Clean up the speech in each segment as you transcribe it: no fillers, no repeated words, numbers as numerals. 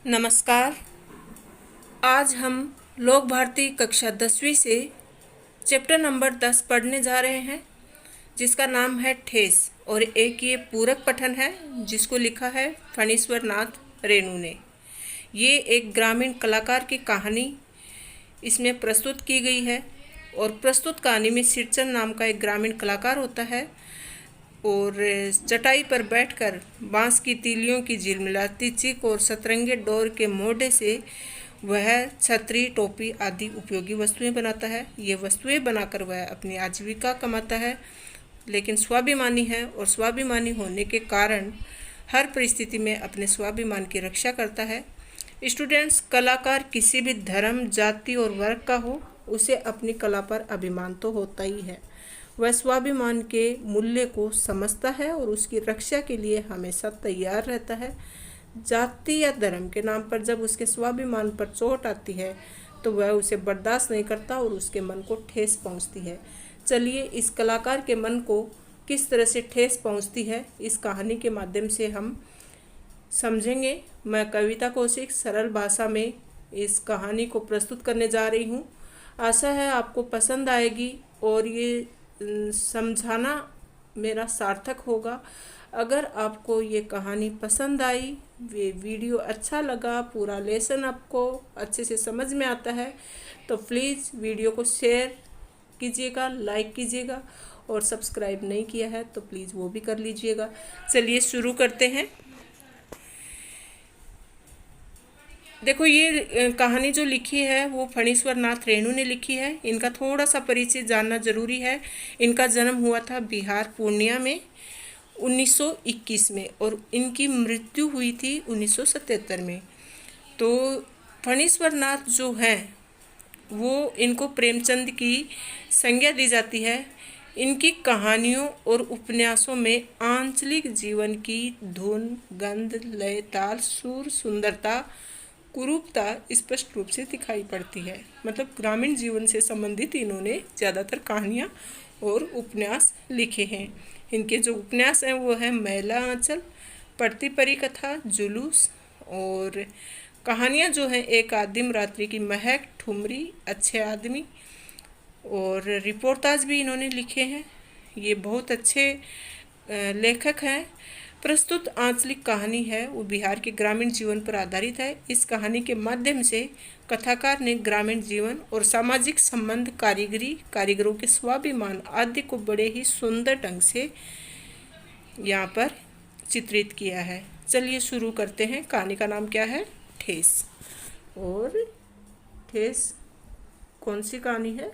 नमस्कार। आज हम लोक भारती कक्षा 10वीं से चैप्टर नंबर 10 पढ़ने जा रहे हैं, जिसका नाम है ठेस। और एक ये पूरक पठन है जिसको लिखा है फणीश्वर नाथ रेणु ने। ये एक ग्रामीण कलाकार की कहानी इसमें प्रस्तुत की गई है। और प्रस्तुत कहानी में सिरचन नाम का एक ग्रामीण कलाकार होता है और चटाई पर बैठकर बांस की तीलियों की झिलमिलाती चीख और सतरंगे डोर के मोढ़े से वह छतरी, टोपी आदि उपयोगी वस्तुएं बनाता है। ये वस्तुएं बनाकर वह अपनी आजीविका कमाता है, लेकिन स्वाभिमानी है और स्वाभिमानी होने के कारण हर परिस्थिति में अपने स्वाभिमान की रक्षा करता है। स्टूडेंट्स, कलाकार किसी भी धर्म, जाति और वर्ग का हो, उसे अपनी कला पर अभिमान तो होता ही है। वह स्वाभिमान के मूल्य को समझता है और उसकी रक्षा के लिए हमेशा तैयार रहता है। जाति या धर्म के नाम पर जब उसके स्वाभिमान पर चोट आती है तो वह उसे बर्दाश्त नहीं करता और उसके मन को ठेस पहुंचती है। चलिए, इस कलाकार के मन को किस तरह से ठेस पहुंचती है इस कहानी के माध्यम से हम समझेंगे। मैं कविता कौशिक सरल भाषा में इस कहानी को प्रस्तुत करने जा रही हूँ। आशा है आपको पसंद आएगी और ये समझाना मेरा सार्थक होगा। अगर आपको ये कहानी पसंद आई, ये वीडियो अच्छा लगा, पूरा लेसन आपको अच्छे से समझ में आता है, तो प्लीज़ वीडियो को शेयर कीजिएगा, लाइक कीजिएगा और सब्सक्राइब नहीं किया है तो प्लीज़ वो भी कर लीजिएगा। चलिए शुरू करते हैं। देखो, ये कहानी जो लिखी है वो फणीश्वर नाथ रेणु ने लिखी है। इनका थोड़ा सा परिचय जानना जरूरी है। इनका जन्म हुआ था बिहार पूर्णिया में 1921 में और इनकी मृत्यु हुई थी 1977 में। तो फणीश्वर नाथ जो हैं वो इनको प्रेमचंद की संज्ञा दी जाती है। इनकी कहानियों और उपन्यासों में आंचलिक जीवन की धुन, गंध, लय, ताल, सुर, सुंदरता, कुरूपता स्पष्ट रूप से दिखाई पड़ती है। मतलब ग्रामीण जीवन से संबंधित इन्होंने ज़्यादातर कहानियाँ और उपन्यास लिखे हैं। इनके जो उपन्यास हैं वो है मैला आंचल, पढ़ती परी कथा, जुलूस। और कहानियाँ जो हैं एक आदिम रात्रि की महक, ठुमरी, अच्छे आदमी और रिपोर्टाज भी इन्होंने लिखे हैं। ये बहुत अच्छे लेखक हैं। प्रस्तुत आंचलिक कहानी है वो बिहार के ग्रामीण जीवन पर आधारित है। इस कहानी के माध्यम से कथाकार ने ग्रामीण जीवन और सामाजिक संबंध, कारीगरों के स्वाभिमान आदि को बड़े ही सुंदर ढंग से यहाँ पर चित्रित किया है। चलिए शुरू करते हैं। कहानी का नाम क्या है? ठेस। और ठेस कौन सी कहानी है?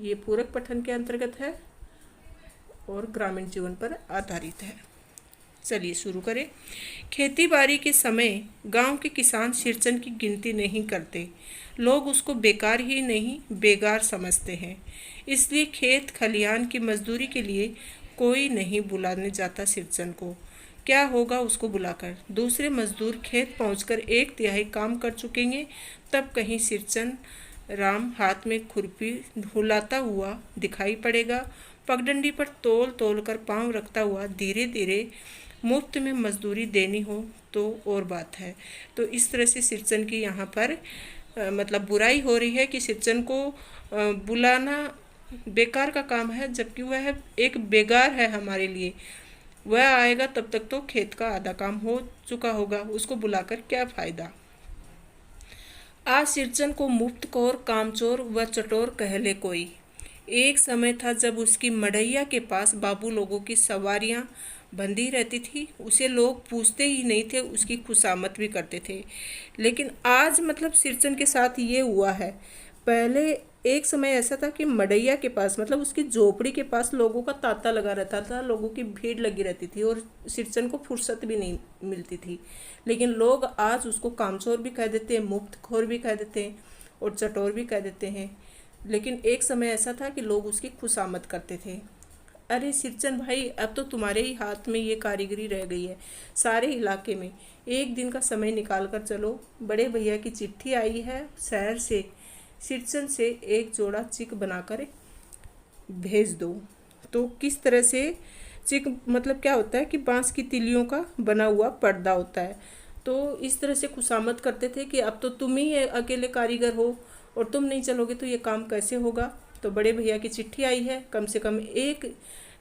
ये पूरक पठन के अंतर्गत है और ग्रामीण जीवन पर आधारित है। चलिए शुरू करें। खेती बाड़ी के समय गांव के किसान सिरचन की गिनती नहीं करते। लोग उसको बेकार ही नहीं बेगार समझते हैं। इसलिए खेत खलिहान की मजदूरी के लिए कोई नहीं बुलाने जाता सिरचन को। क्या होगा उसको बुलाकर? दूसरे मजदूर खेत पहुंचकर 1/3 काम कर चुकेंगे, तब कहीं सिरचन राम हाथ में खुरपी ढुलाता हुआ दिखाई पड़ेगा। पगडंडी पर तोल तोल कर पाँव रखता हुआ धीरे धीरे मुफ्त में मजदूरी देनी हो तो और बात है। तो इस तरह से सिरचन की यहाँ पर मतलब बुराई हो रही है कि सिरचन को बुलाना बेकार का काम है, जबकि वह एक बेगार है हमारे लिए। वह आएगा तब तक तो खेत का आधा काम हो चुका होगा, उसको बुलाकर क्या फ़ायदा। आज सिरचन को मुफ्तखोर, कामचोर व चटोर कह ले कोई। एक समय था जब उसकी मढ़ैया के पास बाबू लोगों की सवारियां बंधी रहती थी। उसे लोग पूछते ही नहीं थे, उसकी खुशामद भी करते थे। लेकिन आज मतलब सिरचन के साथ ये हुआ है। पहले एक समय ऐसा था कि मढ़ैया के पास मतलब उसकी झोपड़ी के पास लोगों का तांता लगा रहता था, लोगों की भीड़ लगी रहती थी और सिरचन को फुर्सत भी नहीं मिलती थी। लेकिन लोग आज उसको कामचोर भी कह देते हैं, मुफ्तखोर भी कह देते हैं और चटोर भी कह देते हैं। लेकिन एक समय ऐसा था कि लोग उसकी खुशामद करते थे। अरे सिरचन भाई, अब तो तुम्हारे ही हाथ में ये कारीगरी रह गई है सारे इलाके में। एक दिन का समय निकाल कर चलो, बड़े भैया की चिट्ठी आई है शहर से, सिरचन से एक जोड़ा चिक बनाकर भेज दो। तो किस तरह से चिक मतलब क्या होता है कि बांस की तिलियों का बना हुआ पर्दा होता है। तो इस तरह से खुशामद करते थे कि अब तो तुम ही अकेले कारीगर हो और तुम नहीं चलोगे तो ये काम कैसे होगा। तो बड़े भैया की चिट्ठी आई है, कम से कम एक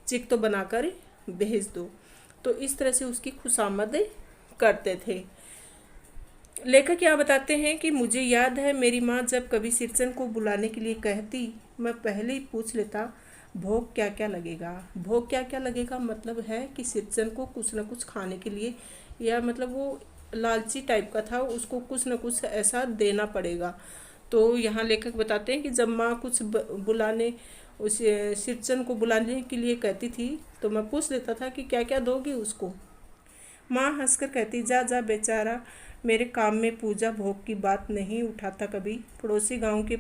चिक तो बनाकर भेज दो। तो इस तरह से उसकी खुशामद करते थे। लेखक यहाँ बताते हैं कि मुझे याद है मेरी माँ जब कभी सिरचन को बुलाने के लिए कहती, मैं पहले ही पूछ लेता भोग क्या क्या लगेगा। भोग क्या क्या लगेगा मतलब है कि सिरचन को कुछ न कुछ खाने के लिए, या मतलब वो लालची टाइप का था, उसको कुछ न कुछ ऐसा देना पड़ेगा। तो यहाँ लेखक बताते हैं कि जब माँ कुछ बुलाने उस सिरचन को बुलाने के लिए कहती थी तो मैं पूछ लेता था कि क्या क्या दोगी उसको। माँ हंसकर कहती, जा जा बेचारा, मेरे काम में पूजा भोग की बात नहीं उठाता कभी। पड़ोसी गांव के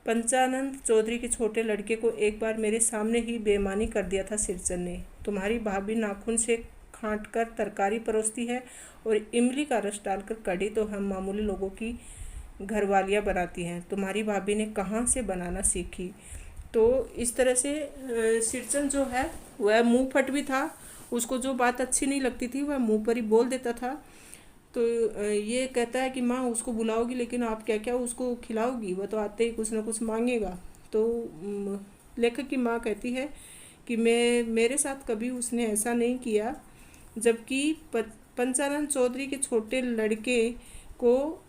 पंचानंद चौधरी के छोटे लड़के को एक बार मेरे सामने ही बेईमानी कर दिया था सिरचन ने। तुम्हारी भाभी नाखून से खांट कर तरकारी परोसती है और इमली का रस डालकर कढ़ी तो हम मामूली लोगों की घरवालियाँ बनाती हैं। तुम्हारी भाभी ने कहाँ से बनाना सीखी। तो इस तरह से सिरचन जो है वह मुंह फट भी था, उसको जो बात अच्छी नहीं लगती थी वह मुंह पर ही बोल देता था। तो ये कहता है कि माँ उसको बुलाओगी लेकिन आप क्या क्या उसको खिलाओगी, वह तो आते ही कुछ ना कुछ मांगेगा। तो लेखक की माँ कहती है कि मेरे साथ कभी उसने ऐसा नहीं किया। जबकि पंचानंद चौधरी के छोटे लड़के को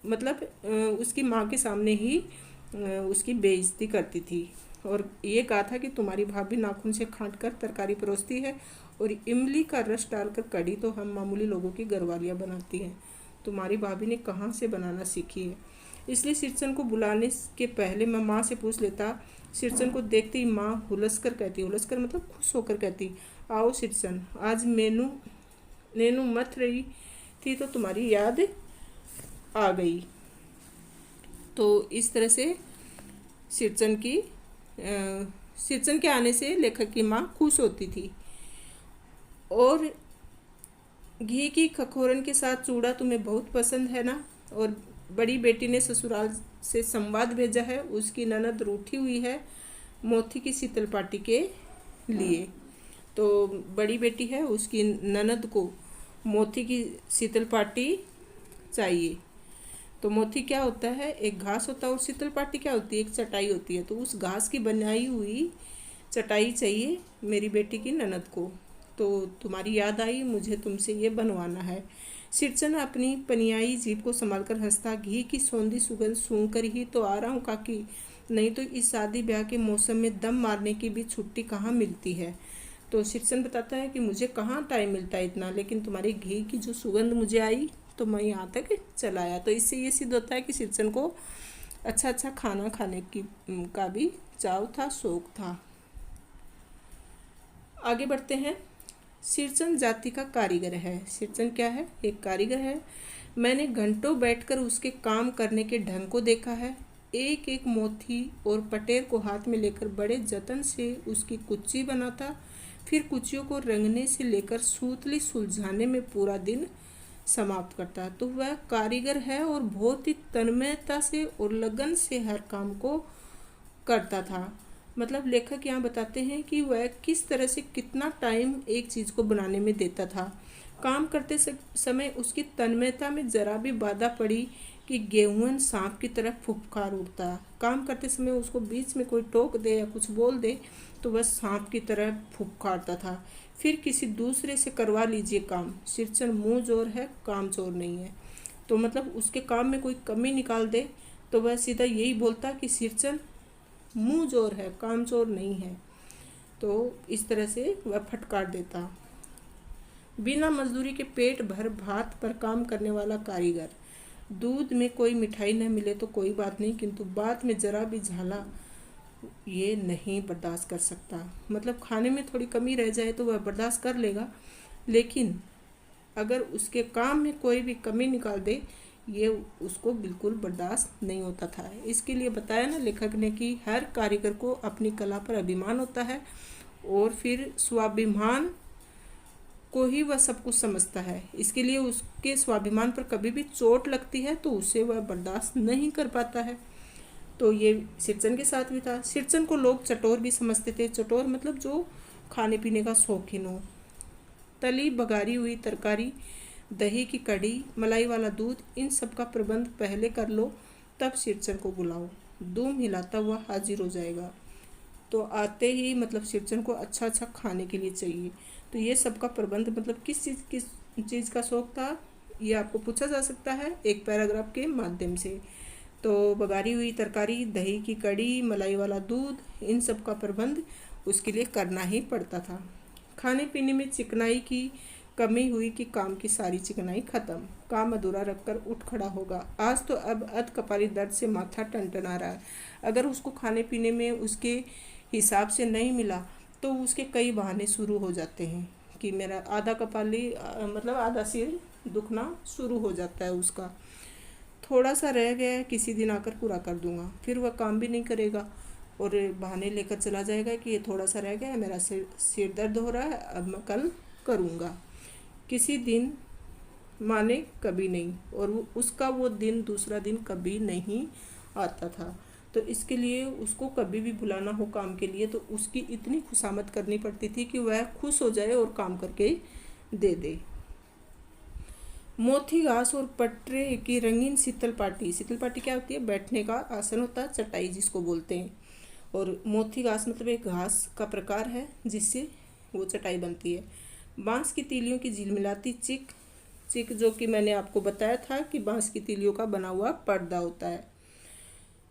मतलब उसकी माँ के सामने ही उसकी बेइज्जती करती थी और ये कहा था कि तुम्हारी भाभी नाखून से खांट कर तरकारी परोसती है और इमली का रस डालकर कढ़ी तो हम मामूली लोगों की घरवालियाँ बनाती हैं। तुम्हारी भाभी ने कहाँ से बनाना सीखी है। इसलिए सिरचन को बुलाने के पहले मैं माँ से पूछ लेता। सिरचन को देखते ही माँ हुलस कर कहती, हुलस कर मतलब खुश होकर कहती, आओ सिरचन, आज नैनू मत रही थी तो तुम्हारी याद आ गई। तो इस तरह से सिरचन के आने से लेखक की माँ खुश होती थी। और घी की खखोरन के साथ चूड़ा तुम्हें बहुत पसंद है ना। और बड़ी बेटी ने ससुराल से संवाद भेजा है, उसकी ननद रूठी हुई है मोती की शीतल पार्टी के लिए। तो बड़ी बेटी है, उसकी ननद को मोती की शीतल पार्टी चाहिए। तो मोती क्या होता है, एक घास होता है, और शीतल पाटी क्या होती है, एक चटाई होती है। तो उस घास की बनाई हुई चटाई चाहिए मेरी बेटी की ननद को। तो तुम्हारी याद आई, मुझे तुमसे ये बनवाना है। सिरचन अपनी पनियाई जीभ को संभालकर हंसता, घी की सौंधी सुगंध सूंघ कर ही तो आ रहा हूँ काकी, नहीं तो इस शादी ब्याह के मौसम में दम मारने की भी छुट्टी कहाँ मिलती है। तो सिरचन बताता है कि मुझे कहाँ टाइम मिलता है इतना, लेकिन तुम्हारी घी की जो सुगंध मुझे आई तो मैं यहाँ तक चला आया। तो इससे ये सिद्ध होता है कि सिरचन को अच्छा अच्छा खाना खाने की का भी चाव था, शौक था। आगे बढ़ते हैं। सिरचन जाति का कारीगर है। सिरचन क्या है, एक कारीगर है। मैंने घंटों बैठकर उसके काम करने के ढंग को देखा है। एक एक मोती और पटेर को हाथ में लेकर बड़े जतन से उसकी कुच्ची बनाता, फिर कुच्चियों को रंगने से लेकर सूतली सुलझाने में पूरा दिन समाप्त करता है। तो वह कारीगर है और बहुत ही तन्मयता से और लगन से हर काम को करता था। मतलब लेखक यहाँ बताते हैं कि वह किस तरह से कितना टाइम एक चीज़ को बनाने में देता था। काम करते समय उसकी तन्मयता में जरा भी बाधा पड़ी कि गेहूं सांप की तरह फुफकार उड़ता। काम करते समय उसको बीच में कोई टोक दे या कुछ बोल दे तो वह सांप की तरह फुफकारता था। फिर किसी दूसरे से करवा लीजिए काम, सिरचन मुँह जोर है, काम चोर नहीं है। तो मतलब उसके काम में कोई कमी निकाल दे तो वह सीधा यही बोलता कि सिरचन मुँह जोर है, काम चोर नहीं है। तो इस तरह से वह फटकार देता। बिना मजदूरी के पेट भर भात पर काम करने वाला कारीगर। दूध में कोई मिठाई न मिले तो कोई बात नहीं, किंतु बात में जरा भी झाला ये नहीं बर्दाश्त कर सकता। मतलब खाने में थोड़ी कमी रह जाए तो वह बर्दाश्त कर लेगा, लेकिन अगर उसके काम में कोई भी कमी निकाल दे ये उसको बिल्कुल बर्दाश्त नहीं होता था। इसके लिए बताया ना लेखक ने कि हर कारीगर को अपनी कला पर अभिमान होता है और फिर स्वाभिमान को ही वह सब कुछ समझता है। इसके लिए उसके स्वाभिमान पर कभी भी चोट लगती है तो उसे वह बर्दाश्त नहीं कर पाता है। तो ये सिरचन के साथ भी था। सिरचन को लोग चटोर भी समझते थे। चटोर मतलब जो खाने पीने का शौकीन हो। तली बघारी हुई तरकारी, दही की कढ़ी, मलाई वाला दूध, इन सब का प्रबंध पहले कर लो, तब सिरचन को बुलाओ। धूम हिलाता हुआ हाजिर हो जाएगा। तो आते ही मतलब सिरचन को अच्छा अच्छा खाने के लिए चाहिए। तो ये सब का प्रबंध मतलब किस चीज़ का शौक था, ये आपको पूछा जा सकता है एक पैराग्राफ के माध्यम से। तो बघारी हुई तरकारी, दही की कढ़ी, मलाई वाला दूध, इन सब का प्रबंध उसके लिए करना ही पड़ता था। खाने पीने में चिकनाई की कमी हुई कि काम की सारी चिकनाई खत्म, काम अधूरा रखकर उठ खड़ा होगा। आज तो अब अध कपाली दर्द से माथा टनटना रहा है। अगर उसको खाने पीने में उसके हिसाब से नहीं मिला तो उसके कई बहाने शुरू हो जाते हैं कि मेरा आधा कपाली मतलब आधा सिर दुखना शुरू हो जाता है उसका। थोड़ा सा रह गया है, किसी दिन आकर पूरा कर दूंगा, फिर वह काम भी नहीं करेगा और बहाने लेकर चला जाएगा कि ये थोड़ा सा रह गया है, मेरा सिर दर्द हो रहा है, अब मैं कल करूँगा। किसी दिन माने कभी नहीं, और उसका वो दिन दूसरा दिन कभी नहीं आता था। तो इसके लिए उसको कभी भी बुलाना हो काम के लिए तो उसकी इतनी खुशामद करनी पड़ती थी कि वह खुश हो जाए और काम करके दे दे। मोथी घास और पटरे की रंगीन शीतल पाटी क्या होती है? बैठने का आसन होता है, चटाई जिसको बोलते हैं। और मोथी घास मतलब एक घास का प्रकार है जिससे वो चटाई बनती है। बांस की तीलियों की झिलमिलाती चिक जो कि मैंने आपको बताया था कि बांस की तीलियों का बना हुआ पर्दा होता है।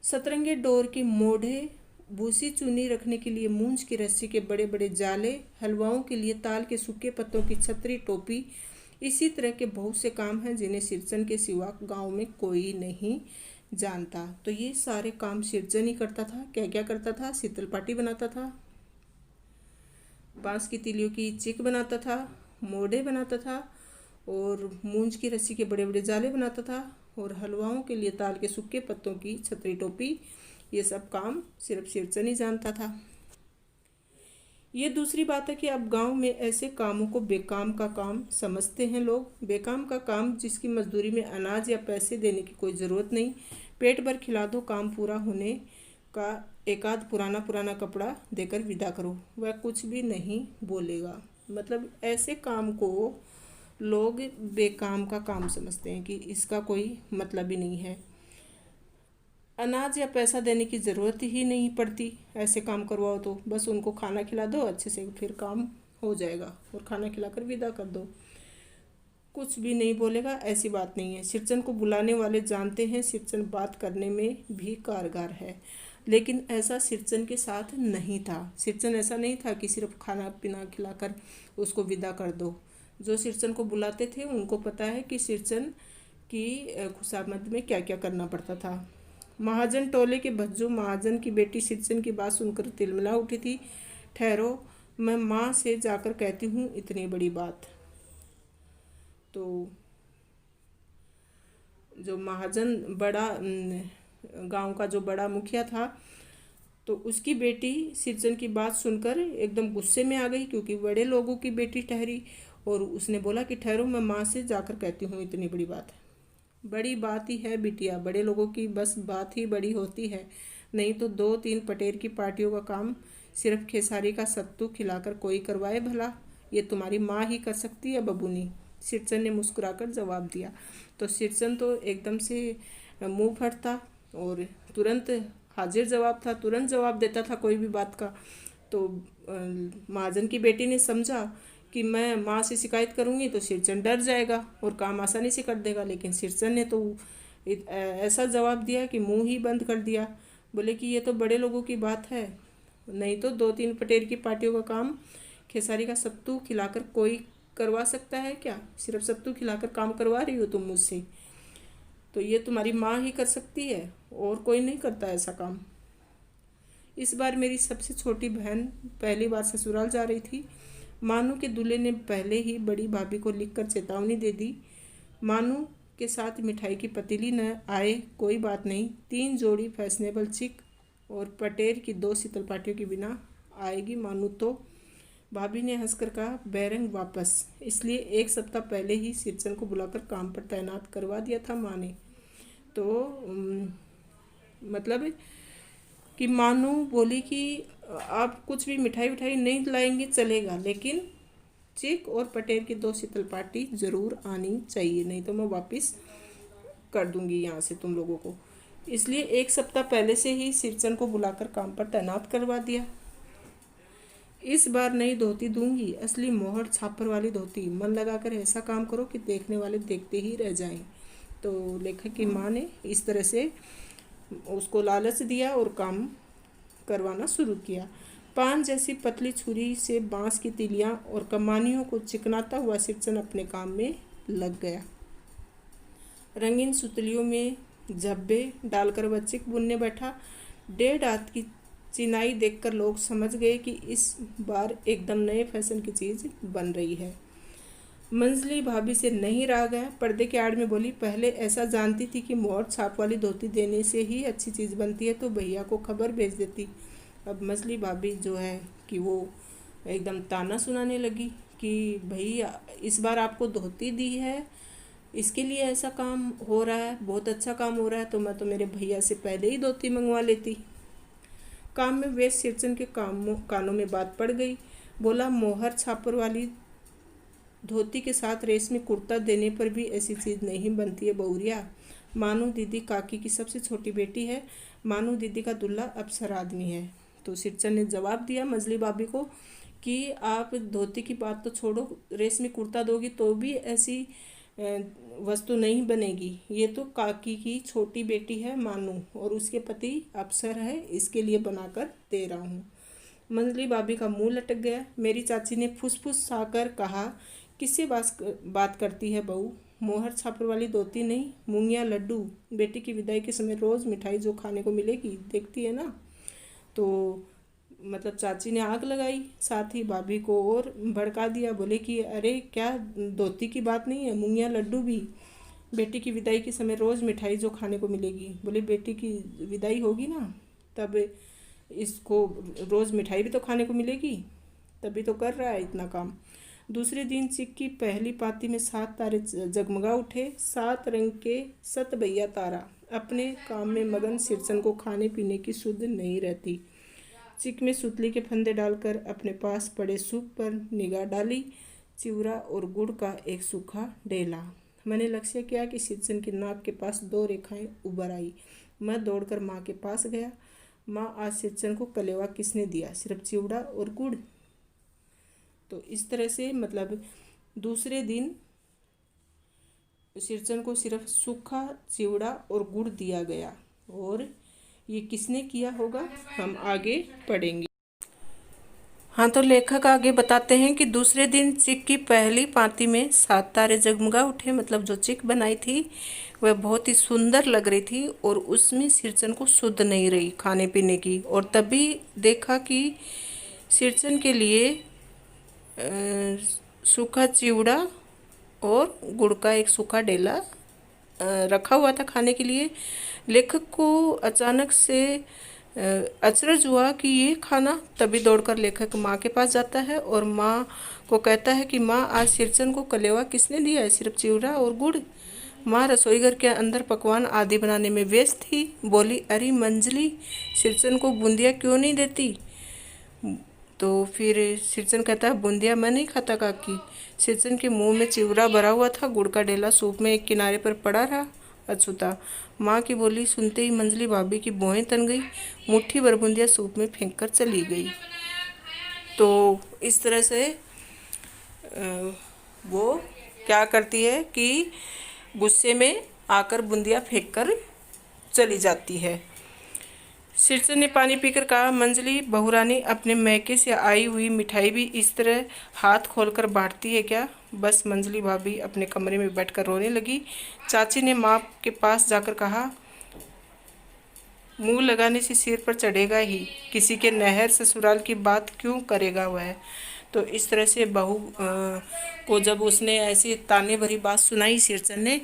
सतरंगे डोर की मोढ़े, भूसी चुनी रखने के लिए मूंज की रस्सी के बड़े बड़े जाले, हलवाओं के लिए ताल के सूखे पत्तों की छतरी टोपी, इसी तरह के बहुत से काम हैं जिन्हें सिरचन के सिवा गांव में कोई नहीं जानता। तो ये सारे काम सिरचन ही करता था। क्या क्या करता था? शीतल पाटी बनाता था, बांस की तीलियों की चिक बनाता था, मोढ़े बनाता था, और मूंज की रस्सी के बड़े बड़े जाले बनाता था, और हलवाओं के लिए ताल के सूखे पत्तों की छतरी टोपी। ये सब काम सिर्फ सिरचन ही जानता था। ये दूसरी बात है कि अब गांव में ऐसे कामों को बेकाम का काम समझते हैं लोग। बेकाम का काम जिसकी मजदूरी में अनाज या पैसे देने की कोई ज़रूरत नहीं, पेट भर खिला दो, काम पूरा होने का एक आध पुराना कपड़ा देकर विदा करो, वह कुछ भी नहीं बोलेगा। मतलब ऐसे काम को लोग बेकाम का काम समझते हैं कि इसका कोई मतलब ही नहीं है। अनाज या पैसा देने की ज़रूरत ही नहीं पड़ती, ऐसे काम करवाओ तो बस उनको खाना खिला दो अच्छे से, फिर काम हो जाएगा, और खाना खिलाकर विदा कर दो, कुछ भी नहीं बोलेगा। ऐसी बात नहीं है। सिरचन को बुलाने वाले जानते हैं सिरचन बात करने में भी कारगर है, लेकिन ऐसा सिरचन के साथ नहीं था। सिरचन ऐसा नहीं था कि सिर्फ खाना पीना खिलाकर उसको विदा कर दो। जो सिरचन को बुलाते थे उनको पता है कि सिरचन की खुशामद में क्या क्या करना पड़ता था। महाजन टोले के भज्जू महाजन की बेटी सिरचन की बात सुनकर तिलमिला उठी थी। ठहरो, मैं माँ से जाकर कहती हूँ इतनी बड़ी बात। तो जो महाजन बड़ा गांव का जो बड़ा मुखिया था, तो उसकी बेटी सिरचन की बात सुनकर एकदम गुस्से में आ गई, क्योंकि बड़े लोगों की बेटी ठहरी, और उसने बोला कि ठहरो, मैं माँ से जाकर कहती हूँ इतनी बड़ी बात। बड़ी बात ही है बिटिया, बड़े लोगों की बस बात ही बड़ी होती है, नहीं तो 2-3 पटेर की पार्टियों का काम सिर्फ खेसारी का सत्तू खिलाकर कोई करवाए भला? ये तुम्हारी माँ ही कर सकती है बबूनी, सिरचन ने मुस्कुराकर जवाब दिया। तो सिरचन तो एकदम से मुंह फटता और तुरंत हाजिर जवाब था, तुरंत जवाब देता था कोई भी बात का। तो महाजन की बेटी ने समझा कि मैं माँ से शिकायत करूँगी तो सिरचन डर जाएगा और काम आसानी से कर देगा, लेकिन सिरचन ने तो ऐसा जवाब दिया कि मुंह ही बंद कर दिया। बोले कि ये तो बड़े लोगों की बात है, नहीं तो 2-3 पटेल की पार्टियों का काम खेसारी का सत्तू खिलाकर कोई करवा सकता है क्या? सिर्फ सत्तू खिलाकर काम करवा रही हो तुम मुझसे, तो ये तुम्हारी माँ ही कर सकती है और कोई नहीं करता ऐसा काम। इस बार मेरी सबसे छोटी बहन पहली बार ससुराल जा रही थी। मानू के दूल्हे ने पहले ही बड़ी भाभी को लिखकर चेतावनी दे दी, मानू के साथ मिठाई की पतीली न आए कोई बात नहीं, 3 जोड़ी फैशनेबल चिक और पटेर की 2 शीतल पाटियों के बिना आएगी मानू तो। भाभी ने हंसकर कहा, बैरंग वापस, इसलिए 1 सप्ताह पहले ही सिरचन को बुलाकर काम पर तैनात करवा दिया था माँ ने। तो मतलब कि मानू बोली कि आप कुछ भी मिठाई विठाई नहीं लाएंगे चलेगा, लेकिन चिक और पटेर की 2 शीतल पार्टी ज़रूर आनी चाहिए, नहीं तो मैं वापस कर दूंगी यहाँ से तुम लोगों को। इसलिए 1 सप्ताह पहले से ही सिरचन को बुलाकर काम पर तैनात करवा दिया। इस बार नई धोती दूंगी, असली मोहर छापर वाली धोती। मन लगाकर ऐसा काम करो कि देखने वाले देखते ही रह जाएं। तो लेखक की माँ ने इस तरह से उसको लालच दिया और काम करवाना शुरू किया। पान जैसी पतली छुरी से बांस की तिलियां और कमानियों को चिकनाता हुआ सिरचन अपने काम में लग गया। रंगीन सुतलियों में झब्बे डालकर वह चिक बुनने बैठा। 1.5 हाथ की चिनाई देखकर लोग समझ गए कि इस बार एकदम नए फैशन की चीज़ बन रही है। मंजली भाभी से नहीं रहा गया, पर्दे के आड़ में बोली, पहले ऐसा जानती थी कि मोहर छाप वाली धोती देने से ही अच्छी चीज़ बनती है तो भैया को खबर भेज देती। अब मंजली भाभी जो है कि वो एकदम ताना सुनाने लगी कि भैया इस बार आपको धोती दी है, इसके लिए ऐसा काम हो रहा है, बहुत अच्छा काम हो रहा है, तो मैं तो मेरे भैया से पहले ही धोती मंगवा लेती। काम में व्यस्त सिरचन के कानों में बात पड़ गई। बोला, मोहर छापर वाली धोती के साथ रेशमी कुर्ता देने पर भी ऐसी चीज़ नहीं बनती है बहुरिया। मानू दीदी काकी की सबसे छोटी बेटी है, मानू दीदी का दुल्हा अफसर आदमी है। तो सिरचन ने जवाब दिया मंजली भाभी को कि आप धोती की बात तो छोड़ो, रेशमी कुर्ता दोगी तो भी ऐसी वस्तु नहीं बनेगी। ये तो काकी की छोटी बेटी है मानू और उसके पति अफसर है, इसके लिए बनाकर दे रहा हूँ। मंजली भाभी का मुंह लटक गया। मेरी चाची ने फुसफुस आकर कहा, किससे बात करती है बहू? मोहर छापर वाली धोती नहीं, मूंगिया लड्डू। बेटी की विदाई के समय रोज़ मिठाई जो खाने को मिलेगी, देखती है ना। तो मतलब चाची ने आग लगाई, साथ ही भाभी को और भड़का दिया। बोले कि अरे क्या धोती की बात नहीं है, मूंगिया लड्डू भी। बेटी की विदाई के समय रोज़ मिठाई जो खाने को मिलेगी। बोले बेटी की विदाई होगी ना, तब इसको रोज़ मिठाई भी तो खाने को मिलेगी, तभी तो कर रहा है इतना काम। दूसरे दिन चिक की पहली पाती में 7 तारे जगमगा उठे। 7 रंग के 7 भैया तारा। अपने काम में मगन सिरचन को खाने पीने की सुध नहीं रहती। चिक में सुतली के फंदे डालकर अपने पास पड़े सूप पर निगाह डाली। चिवड़ा और गुड़ का एक सूखा डेला। मैंने लक्ष्य किया कि सिरचन की नाक के पास 2 रेखाएं उभर आई। मैं दौड़कर माँ के पास गया। माँ, आज सिरचन को कलेवा किसने दिया? सिर्फ चिवड़ा और गुड़। तो इस तरह से मतलब दूसरे दिन सिरचन को सिर्फ सूखा चिवड़ा और गुड़ दिया गया। और ये किसने किया होगा हम आगे पढ़ेंगे। हाँ, तो लेखक आगे बताते हैं कि दूसरे दिन चिक की पहली पाती में 7 तारे जगमगा उठे। मतलब जो चिक बनाई थी वह बहुत ही सुंदर लग रही थी और उसमें सिरचन को सुध नहीं रही खाने पीने की। और तभी देखा कि सिरचन के लिए सूखा चिवड़ा और गुड़ का एक सूखा डेला रखा हुआ था खाने के लिए। लेखक को अचानक से अचरज हुआ कि ये खाना। तभी दौड़कर लेखक माँ के पास जाता है और माँ को कहता है कि माँ, आज सिरचन को कलेवा किसने दिया है? सिर्फ चिवड़ा और गुड़। माँ रसोई घर के अंदर पकवान आदि बनाने में व्यस्त थी। बोली, अरे मंजली, सिरचन को बूंदिया क्यों नहीं देती? तो फिर सिरचन कहता है, बूंदिया मैं नहीं खाता काकी। सिरचन के मुंह में चिवड़ा भरा हुआ था, गुड़ का डेला सूप में एक किनारे पर पड़ा रहा अछूता। माँ की बोली सुनते ही मंजली भाभी की भौहें तन गई। मुट्ठी भर बूंदिया सूप में फेंक कर चली गई। तो इस तरह से वो क्या करती है कि गुस्से में आकर बूंदिया फेंक कर चली जाती है। सिरचन ने पानी पीकर कहा, मंजली बहुरानी, अपने मैके से आई हुई मिठाई भी इस तरह हाथ खोलकर बांटती है क्या? बस मंजली भाभी अपने कमरे में बैठकर रोने लगी। चाची ने माँ के पास जाकर कहा, मुंह लगाने से सिर पर चढ़ेगा ही, किसी के नहर ससुराल की बात क्यों करेगा वह। तो इस तरह से बहू को जब उसने ऐसी ताने भरी बात सुनाई सिरचन ने,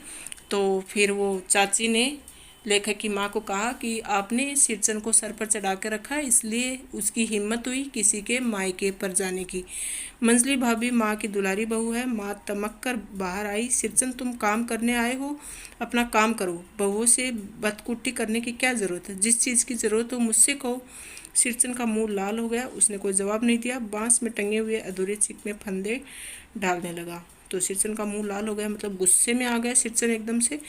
तो फिर वो चाची ने लेखक की माँ को कहा कि आपने सिरचन को सर पर चढ़ा के रखा, इसलिए उसकी हिम्मत हुई किसी के मायके पर जाने की। मंजली भाभी माँ की दुलारी बहू है। माँ तमक कर बाहर आई। सिरचन, तुम काम करने आए हो, अपना काम करो। बहू से बदकुट्टी करने की क्या ज़रूरत है? जिस चीज़ की ज़रूरत हो मुझसे कहो। सिरचन का मुंह लाल हो गया। उसने कोई जवाब नहीं दिया। बांस में टंगे हुए अधूरे चिक में फंदे डालने लगा। तो सिरचन का मुंह लाल हो गया, मतलब गुस्से में आ गया सिरचन एकदम से।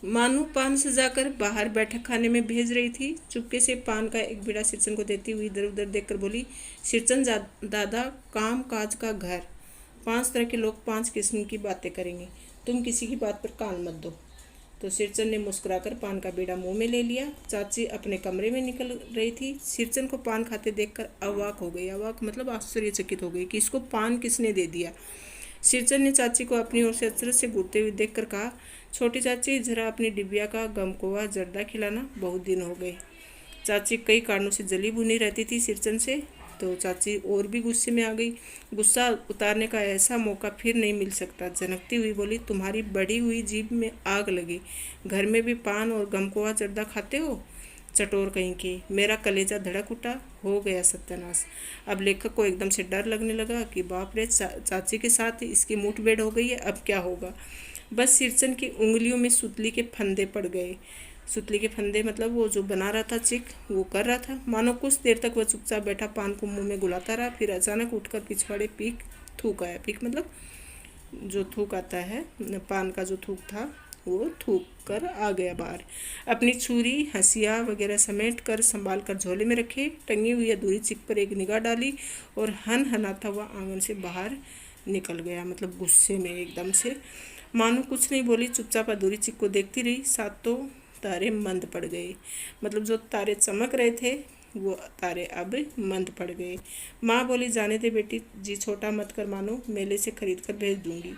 मानू पान सजाकर बाहर बैठक खाने में भेज रही थी। चुपके से पान का एक बीड़ा सिरचन को देती हुई इधर उधर देखकर बोली, सिरचन दादा, काम काज का घर, 5 तरह के लोग 5 किस्म की बातें करेंगे, तुम किसी की बात पर कान मत दो। तो सिरचन ने मुस्कुराकर पान का बीड़ा मुंह में ले लिया। चाची अपने कमरे में निकल रही थी। सिरचन को पान खाते देखकर अवाक हो गई। अवाक मतलब आश्चर्यचकित हो गई कि इसको पान किसने दे दिया। सिरचन ने चाची को अपनी ओर से अचरज से घूरते हुए देखकर कहा, छोटी चाची, जरा अपनी डिबिया का गमकोवा जर्दा खिलाना, बहुत दिन हो गए। चाची कई कारणों से जली भुनी रहती थी सिरचन से, तो चाची और भी गुस्से में आ गई। गुस्सा उतारने का ऐसा मौका फिर नहीं मिल सकता। जनकती हुई बोली, तुम्हारी बढ़ी हुई जीभ में आग लगी, घर में भी पान और गमकोवा जर्दा खाते हो, चटोर कहीं के। मेरा कलेजा धड़क उठा, हो गया सत्यानाश। अब लेखक को एकदम से डर लगने लगा कि बाप रे, चाची के साथ इसकी मुठभेड़ हो गई है, अब क्या होगा। बस सिरचन की उंगलियों में सुतली के फंदे पड़ गए। सुतली के फंदे मतलब वो जो बना रहा था चिक, वो कर रहा था। मानो कुछ देर तक वह चुपचाप बैठा पान को मुंह में घुलाता रहा, फिर अचानक उठकर पिछवाड़े पीक थूक आया। पीक मतलब जो थूक आता है, पान का जो थूक था वो थूक कर आ गया बाहर। अपनी छुरी, हंसिया वगैरह समेट कर संभाल कर झोले में रखे, टंगी हुई अधूरी चिक पर एक निगाह डाली और हनाता हुआ आंगन से बाहर निकल गया, मतलब गुस्से में एकदम से। मानो कुछ नहीं बोली, चुपचाप अधूरी चिक को देखती रही। सातों तारे मंद पड़ गए, मतलब जो तारे चमक रहे थे वो तारे अब मंद पड़ गए। माँ बोली, जाने दे बेटी, जी छोटा मत कर, मानो मेले से खरीद कर भेज दूंगी।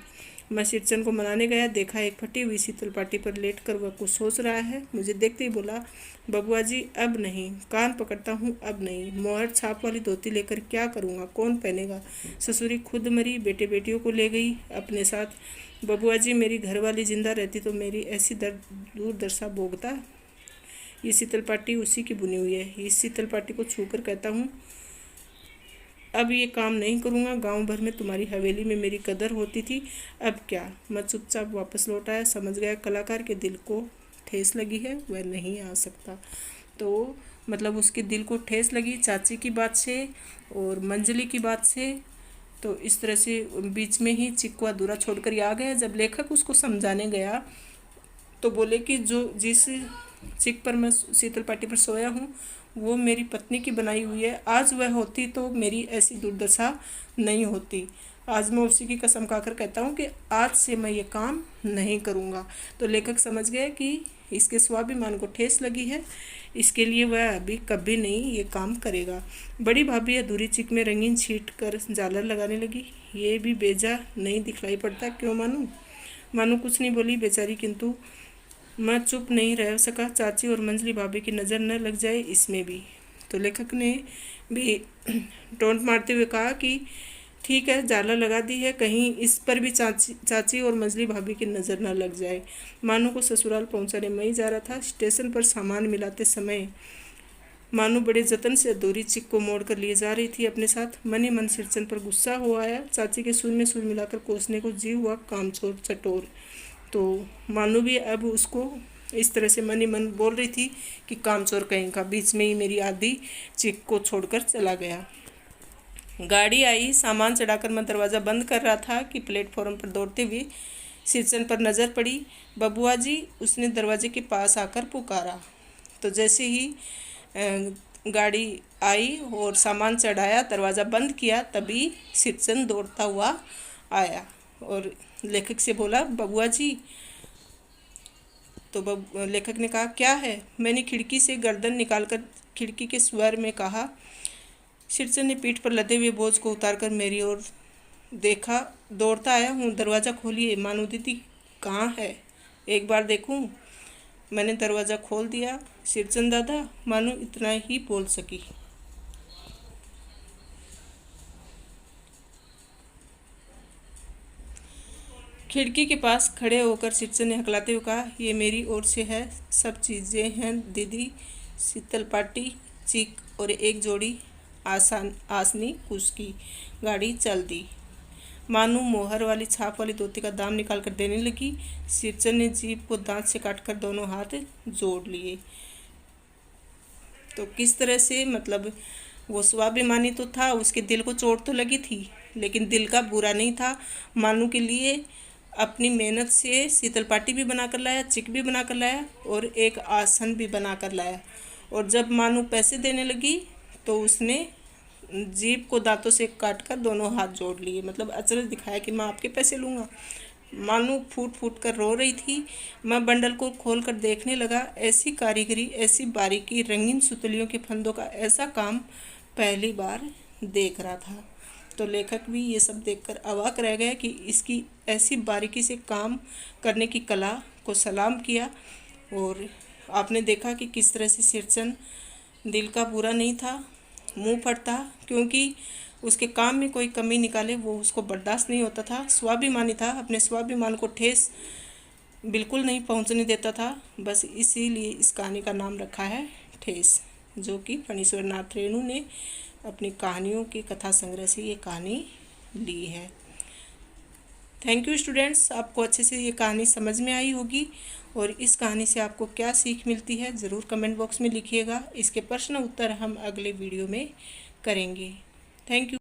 मैं सिरचन को मनाने गया, देखा एक फटी हुई शीतल पाटी पर लेट कर वह कुछ सोच रहा है। मुझे देखते ही बोला, बबुआ जी अब नहीं, कान पकड़ता हूँ, अब नहीं। मोहर छाप वाली धोती लेकर क्या करूँगा, कौन पहनेगा। ससुरी खुद मरी, बेटे बेटियों को ले गई अपने साथ। बबुआ जी, मेरी घरवाली जिंदा रहती तो मेरी ऐसी दूरदर्शा भोगता। ये शीतल पाटी उसी की बुनी हुई है। इस शीतल पाटी को छूकर कहता हूँ, अब ये काम नहीं करूँगा। गांव भर में तुम्हारी हवेली में मेरी कदर होती थी, अब क्या। मैं चुपचाप वापस लौट आया। समझ गया कलाकार के दिल को ठेस लगी है, वह नहीं आ सकता। तो मतलब उसके दिल को ठेस लगी चाची की बात से और मंजली की बात से। तो इस तरह से बीच में ही चिक को अधूरा छोड़कर ही आ गया। जब लेखक उसको समझाने गया तो बोले कि जो जिस चिक पर मैं शीतल पाटी पर सोया हूँ वो मेरी पत्नी की बनाई हुई है। आज वह होती तो मेरी ऐसी दुर्दशा नहीं होती। आज मैं उसी की कसम खाकर कहता हूँ कि आज से मैं ये काम नहीं करूँगा। तो लेखक समझ गए कि इसके स्वाभिमान को ठेस लगी है, इसके लिए वह अभी कभी नहीं ये काम करेगा। बड़ी भाभी अधूरी चिक में रंगीन छीट कर झालर लगाने लगी। ये भी बेजा नहीं दिखलाई पड़ता, क्यों मानू। मानू कुछ नहीं बोली बेचारी, किंतु मैं चुप नहीं रह सका। चाची और मंजली भाभी की नज़र न लग जाए इसमें भी। तो लेखक ने भी टोंट मारते हुए कहा कि ठीक है, जाला लगा दी है, कहीं इस पर भी चाची और मंजली भाभी की नज़र न लग जाए। मानू को ससुराल पहुंचाने मैं ही जा रहा था। स्टेशन पर सामान मिलाते समय मानू बड़े जतन से अधूरी चिक को मोड़ कर लिए जा रही थी अपने साथ। मन ही मन सिरचन पर गुस्सा हो आया। चाची के सुर में सुर मिलाकर कोसने को जीव हुआ, कामचोर चटोर। तो मानू भी अब उसको इस तरह से मन ही मन बोल रही थी कि कामचोर कहीं का, बीच में ही मेरी आधी चिक को छोड़कर चला गया। गाड़ी आई, सामान चढ़ाकर मैं दरवाज़ा बंद कर रहा था कि प्लेटफॉर्म पर दौड़ते हुए सिरचन पर नज़र पड़ी। बबुआ जी, उसने दरवाजे के पास आकर पुकारा। तो जैसे ही गाड़ी आई और सामान चढ़ाया, दरवाज़ा बंद किया, तभी सिरचन दौड़ता हुआ आया और लेखक से बोला, बबुआ जी। तो लेखक ने कहा, क्या है। मैंने खिड़की से गर्दन निकालकर खिड़की के स्वर में कहा। सिरचन ने पीठ पर लदे हुए बोझ को उतारकर मेरी ओर देखा। दौड़ता आया हूँ, दरवाज़ा खोलिए। मानू दीदी कहाँ है, एक बार देखूँ। मैंने दरवाज़ा खोल दिया। सिरचन दादा, मानू इतना ही बोल सकी। खिड़की के पास खड़े होकर सिरचन ने हकलाते हुए कहा, ये मेरी ओर से है, सब चीज़ें हैं दीदी। शीतल पाटी, चिक और एक जोड़ी आसनी कुश की। गाड़ी चल दी। मानू मोहर वाली छाप वाली धोती का दाम निकाल कर देने लगी। सिरचन ने जीभ को दांत से काटकर दोनों हाथ जोड़ लिए। तो किस तरह से, मतलब वो स्वाभिमानी तो था, उसके दिल को चोट तो लगी थी, लेकिन दिल का बुरा नहीं था। मानू के लिए अपनी मेहनत से शीतल पाटी भी बना कर लाया, चिक भी बना कर लाया और एक आसन भी बना कर लाया। और जब मानू पैसे देने लगी तो उसने जीभ को दांतों से काट कर दोनों हाथ जोड़ लिए, मतलब अचरज दिखाया कि मैं आपके पैसे लूँगा। मानू फूट फूट कर रो रही थी। मैं बंडल को खोल कर देखने लगा। ऐसी कारीगरी, ऐसी बारीकी, रंगीन सुतलियों के फंदों का ऐसा काम पहली बार देख रहा था। तो लेखक भी ये सब देखकर अवाक रह गया कि इसकी ऐसी बारीकी से काम करने की कला को सलाम किया। और आपने देखा कि किस तरह से सिरचन दिल का बुरा नहीं था, मुंह फटता, क्योंकि उसके काम में कोई कमी निकाले वो उसको बर्दाश्त नहीं होता था। स्वाभिमानी था, अपने स्वाभिमान को ठेस बिल्कुल नहीं पहुंचने देता था। बस इसीलिए इस कहानी का नाम रखा है ठेस, जो कि फणीश्वर नाथ रेणु ने अपनी कहानियों की कथा संग्रह से ये कहानी ली है। थैंक यू स्टूडेंट्स, आपको अच्छे से ये कहानी समझ में आई होगी। और इस कहानी से आपको क्या सीख मिलती है ज़रूर कमेंट बॉक्स में लिखिएगा। इसके प्रश्न उत्तर हम अगले वीडियो में करेंगे। Thank you.